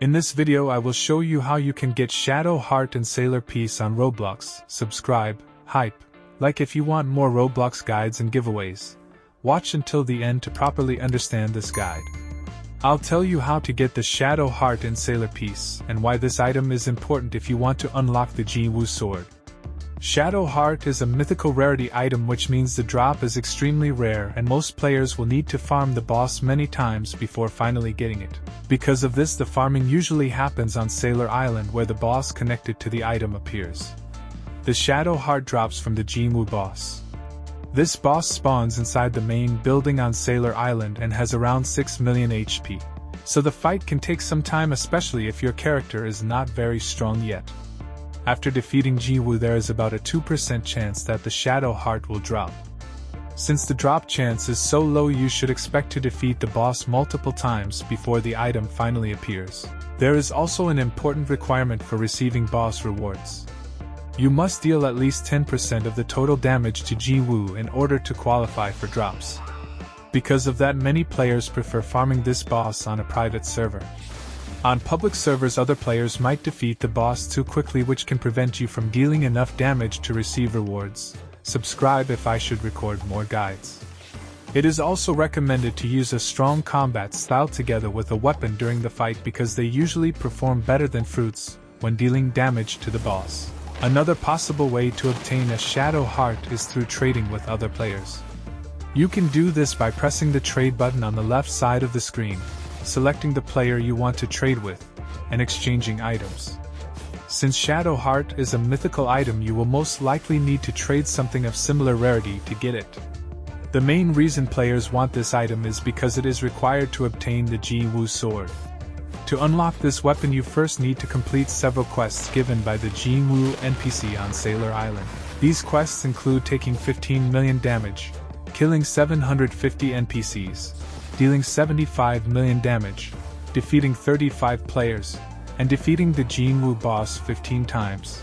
In this video I will show you how you can get Shadow Heart and Sailor Piece on Roblox. Subscribe, hype, like if you want more Roblox guides and giveaways. Watch until the end to properly understand this guide. I'll tell you how to get the Shadow Heart and Sailor Piece, and why this item is important if you want to unlock the Jinwoo sword. Shadow Heart is a mythical rarity item, which means the drop is extremely rare and most players will need to farm the boss many times before finally getting it. Because of this, the farming usually happens on Sailor Island, where the boss connected to the item appears. The Shadow Heart drops from the Jinwoo boss. This boss spawns inside the main building on Sailor Island and has around 6 million HP. So the fight can take some time, especially if your character is not very strong yet. After defeating Jinwoo, there is about a 2% chance that the Shadow Heart will drop. Since the drop chance is so low, you should expect to defeat the boss multiple times before the item finally appears. There is also an important requirement for receiving boss rewards. You must deal at least 10% of the total damage to Jinwoo in order to qualify for drops. Because of that, many players prefer farming this boss on a private server. On public servers, other players might defeat the boss too quickly, which can prevent you from dealing enough damage to receive rewards. Subscribe if I should record more guides. It is also recommended to use a strong combat style together with a weapon during the fight, because they usually perform better than fruits when dealing damage to the boss. Another possible way to obtain a Shadow Heart is through trading with other players. You can do this by pressing the trade button on the left side of the screen, selecting the player you want to trade with, and exchanging items. Since Shadow Heart is a mythical item, you will most likely need to trade something of similar rarity to get it. The main reason players want this item is because it is required to obtain the Jinwoo sword. To unlock this weapon, you first need to complete several quests given by the Jinwoo NPC on Sailor Island. These quests include taking 15 million damage, killing 750 NPCs, dealing 75 million damage, defeating 35 players, and defeating the Jinwoo boss 15 times.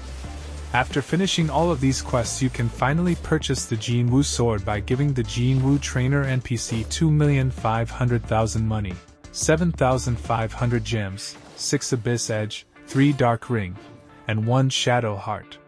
After finishing all of these quests, you can finally purchase the Jinwoo sword by giving the Jinwoo trainer NPC 2,500,000 money, 7,500 gems, 6 abyss edge, 3 dark ring, and 1 Shadow Heart.